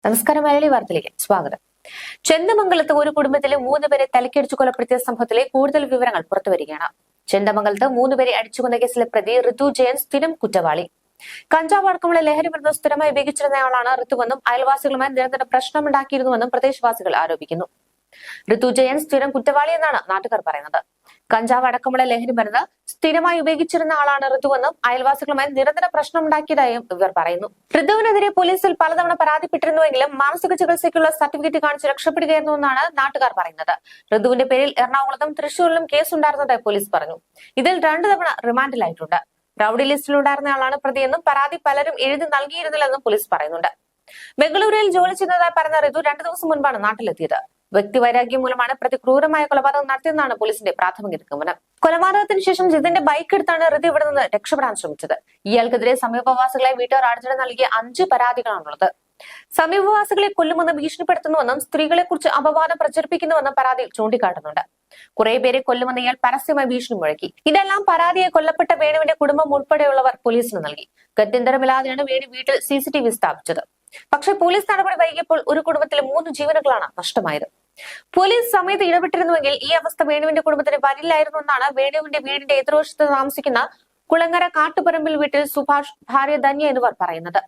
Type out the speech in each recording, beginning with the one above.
നമസ്കാരം. മലയാളി വാർത്തയിലേക്ക് സ്വാഗതം. ചെന്ദമംഗലത്ത് ഒരു കുടുംബത്തിലെ 3 പേരെ തലക്കടിച്ചു കൊലപ്പെടുത്തിയ സംഭവത്തിലെ കൂടുതൽ വിവരങ്ങൾ പുറത്തുവരികയാണ്. ചെന്ദമംഗലത്ത് 3 പേരെ അടിച്ചുകൊന്ന കേസിലെ പ്രതി ഋതു ജയൻ സ്ഥിരം കുറ്റവാളി. കഞ്ചാവ് അടക്കമുള്ള ലഹരി മരുന്ന് സ്ഥിരമായി ഉപയോഗിച്ചിരുന്നയാളാണ് ഋതുവെന്നും അയൽവാസികളുമായി നിരന്തരം പ്രശ്നമുണ്ടാക്കിയിരുന്നുവെന്നും പ്രദേശവാസികൾ ആരോപിക്കുന്നു. ഋതു ജയൻ സ്ഥിരം കുറ്റവാളി എന്നാണ് നാട്ടുകാർ പറയുന്നത്. കഞ്ചാവ് അടക്കമുള്ള ലഹരി മരുന്ന് സ്ഥിരമായി ഉപയോഗിച്ചിരുന്ന ആളാണ് ഋതുവെന്നും അയൽവാസികളുമായി നിരന്തര പ്രശ്നമുണ്ടാക്കിയതായും ഇവർ പറയുന്നു. ഋതുവിനെതിരെ പോലീസിൽ പലതവണ പരാതിപ്പെട്ടിരുന്നുവെങ്കിലും മാനസിക ചികിത്സയ്ക്കുള്ള സർട്ടിഫിക്കറ്റ് കാണിച്ച് രക്ഷപ്പെടുകയായിരുന്നുവെന്നാണ് നാട്ടുകാർ പറയുന്നത്. ഋതുവിന്റെ പേരിൽ എറണാകുളത്തും തൃശൂരിലും കേസുണ്ടായിരുന്നതായി പോലീസ് പറഞ്ഞു. ഇതിൽ 2 തവണ റിമാൻഡിലായിട്ടുണ്ട്. റൌഡി ലിസ്റ്റിലുണ്ടായിരുന്നയാളാണ് പ്രതിയെന്നും പരാതി പലരും എഴുതി നൽകിയിരുന്നില്ലെന്നും പോലീസ് പറയുന്നുണ്ട്. ബംഗളൂരുവിൽ ജോലി ചെയ്യുന്നതായി പറഞ്ഞ ഋതു 2 ദിവസം മുൻപാണ് നാട്ടിലെത്തിയത്. വ്യക്തിവൈരാഗ്യം മൂലമാണ് പ്രതി ക്രൂരമായ കൊലപാതകം നടത്തിയെന്നാണ് പോലീസിന്റെ പ്രാഥമിക നിഗമനം. കൊലപാതകത്തിന് ശേഷം ജിതിന്റെ ബൈക്ക് എടുത്താണ് ഋതു ഇവിടെ നിന്ന് രക്ഷപ്പെടാൻ ശ്രമിച്ചത്. ഇയാൾക്കെതിരെ സമീപവാസികളെ വീട്ടുകാർ അടുത്തിടെ നൽകിയ 5 പരാതികളാണുള്ളത്. സമീപവാസികളെ കൊല്ലുമെന്ന് ഭീഷണിപ്പെടുത്തുന്നുവെന്നും സ്ത്രീകളെ കുറിച്ച് അപവാദം പ്രചരിപ്പിക്കുന്നുവെന്നും പരാതിയിൽ ചൂണ്ടിക്കാട്ടുന്നുണ്ട്. കുറെ പേരെ കൊല്ലുമെന്ന് ഇയാൾ പരസ്യമായി ഭീഷണി മുഴക്കി. ഇതെല്ലാം പരാതിയെ കൊല്ലപ്പെട്ട വേണുവിന്റെ കുടുംബം ഉൾപ്പെടെയുള്ളവർ പോലീസിന് നൽകി. ഗത്യന്തരമില്ലാതെയാണ് വേണു വീട്ടിൽ CCTV സ്ഥാപിച്ചത്. പക്ഷേ പോലീസ് നടപടി വൈകിയപ്പോൾ ഒരു കുടുംബത്തിലെ 3 ജീവനുകളാണ് നഷ്ടമായത്. പോലീസ് സമയത്ത് ഇടപെട്ടിരുന്നുവെങ്കിൽ ഈ അവസ്ഥ വേണുവിന്റെ കുടുംബത്തിന് വരില്ലായിരുന്നു എന്നാണ് വേണുവിന്റെ വീടിന്റെ എതിർവശത്ത് താമസിക്കുന്ന കുളങ്ങര കാട്ടുപറമ്പിൽ വീട്ടിൽ സുഭാഷ്, ഭാര്യ ധന്യ എന്നിവർ പറയുന്നത്.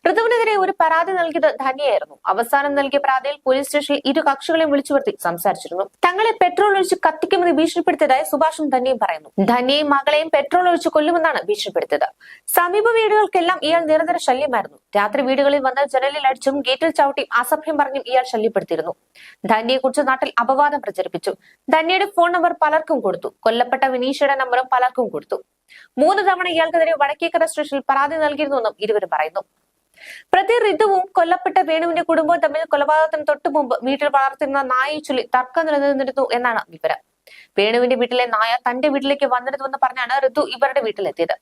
ഋതുവിനെതിരെ ഒരു പരാതി നൽകിയത് ധന്യയായിരുന്നു. അവസാനം നൽകിയ പരാതിയിൽ പോലീസ് സ്റ്റേഷനിൽ 2 കക്ഷികളെയും വിളിച്ചു വരുത്തി സംസാരിച്ചിരുന്നു. തങ്ങളെ പെട്രോൾ ഒഴിച്ച് കത്തിക്കുമെന്ന് ഭീഷണിപ്പെടുത്തിയതായി സുഭാഷും ധന്യയും പറയുന്നു. ധന്യയും മകളെയും പെട്രോൾ ഒഴിച്ച് കൊല്ലുമെന്നാണ് ഭീഷണിപ്പെടുത്തിയത്. സമീപ വീടുകൾക്കെല്ലാം ഇയാൾ നിരന്തര ശല്യമായിരുന്നു. രാത്രി വീടുകളിൽ വന്ന് ജനലിൽ അടിച്ചും ഗേറ്റിൽ ചവിട്ടിയും അസഭ്യം പറഞ്ഞും ഇയാൾ ശല്യപ്പെടുത്തിയിരുന്നു. ധന്യയെ കുറിച്ച് നാട്ടിൽ അപവാദം പ്രചരിപ്പിച്ചു. ധന്യയുടെ ഫോൺ നമ്പർ പലർക്കും കൊടുത്തു. കൊല്ലപ്പെട്ട വിനീഷയുടെ നമ്പറും പലർക്കും കൊടുത്തു. 3 തവണ ഇയാൾക്കെതിരെ വടക്കേക്കര സ്റ്റേഷനിൽ പരാതി നൽകിയിരുന്നുവെന്നും ഇരുവരും പറയുന്നു. പ്രതി ഋതുവും കൊല്ലപ്പെട്ട വേണുവിന്റെ കുടുംബവും തമ്മിൽ കൊലപാതകത്തിന് തൊട്ടു മുമ്പ് വീട്ടിൽ വളർത്തുന്ന നായയെ ചൊല്ലി തർക്കം നിലനിന്നിരുന്നു എന്നാണ് വിവരം. വേണുവിന്റെ വീട്ടിലെ നായ തന്റെ വീട്ടിലേക്ക് വന്നിരുന്നുവെന്ന് പറഞ്ഞാണ് ഋതു ഇവരുടെ വീട്ടിലെത്തിയത്.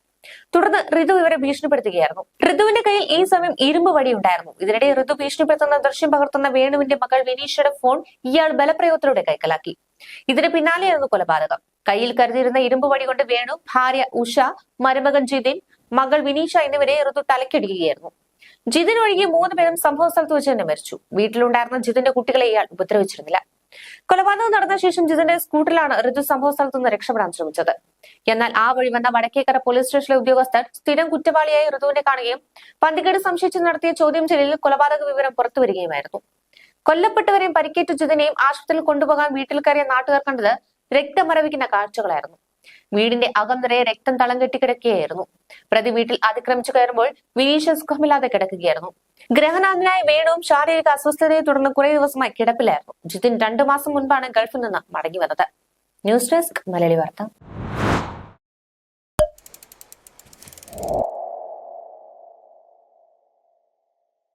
തുടർന്ന് ഋതു ഇവരെ ഭീഷണിപ്പെടുത്തുകയായിരുന്നു. ഋതുവിന്റെ കയ്യിൽ ഈ സമയം ഇരുമ്പ് വടി ഉണ്ടായിരുന്നു. ഇതിനിടെ ഋതു ഭീഷണിപ്പെടുത്തുന്ന ദൃശ്യം പകർത്തുന്ന വേണുവിന്റെ മകൾ വിനീഷയുടെ ഫോൺ ഇയാൾ ബലപ്രയോഗത്തിലൂടെ കൈക്കലാക്കി. ഇതിന് പിന്നാലെയായിരുന്നു കൊലപാതകം. കയ്യിൽ കരുതിയിരുന്ന ഇരുമ്പ് വടി കൊണ്ട് വേണു, ഭാര്യ ഉഷ, മരുമകൻ ജിതിൻ, മകൾ വിനീഷ എന്നിവരെ ഋതു തലക്കിടുകയായിരുന്നു. ജിതിൻ ഒഴികെ 3 പേരും സംഭവ സ്ഥലത്ത് വെച്ച് തന്നെ മരിച്ചു. വീട്ടിലുണ്ടായിരുന്ന ജിതിന്റെ കുട്ടികളെ ഇയാൾ ഉപദ്രവിച്ചിരുന്നില്ല. കൊലപാതകം നടന്ന ശേഷം ജിതിന്റെ സ്കൂട്ടറിലാണ് ഋതു സംഭവ സ്ഥലത്ത് നിന്ന് രക്ഷപ്പെടാൻ ശ്രമിച്ചത്. എന്നാൽ ആ വഴി വന്ന വടക്കേക്കര പോലീസ് സ്റ്റേഷനിലെ ഉദ്യോഗസ്ഥർ സ്ഥിരം കുറ്റവാളിയായി ഋതുവിനെ കാണുകയും പന്തികേട് സംശയിച്ച് നടത്തിയ ചോദ്യം ചെയ്യലിൽ കൊലപാതക വിവരം പുറത്തുവരികയുമായിരുന്നു. കൊല്ലപ്പെട്ടവരെയും പരിക്കേറ്റ ജിതിനെയും ആശുപത്രിയിൽ കൊണ്ടുപോകാൻ വീട്ടിൽ കയറിയ നാട്ടുകാർ കണ്ടത് രക്തമരവിക്കുന്ന കാഴ്ചകളായിരുന്നു. വീടിന്റെ അകം നിറയെ രക്തം തളം കെട്ടി കിടക്കുകയായിരുന്നു. പ്രതി വീട്ടിൽ അതിക്രമിച്ചു കയറുമ്പോൾ വിനീഷ സുഖമില്ലാതെ കിടക്കുകയായിരുന്നു. ഗ്രഹനാഥനായ വേണുവും ശാരീരിക അസ്വസ്ഥതയെ തുടർന്ന് കുറെ ദിവസമായി കിടപ്പിലായിരുന്നു. ജിതിൻ 2 മാസം മുൻപാണ് ഗൾഫിൽ നിന്ന് മടങ്ങി വന്നത്. ന്യൂസ് ഡെസ്ക് മലയാളി വാർത്ത.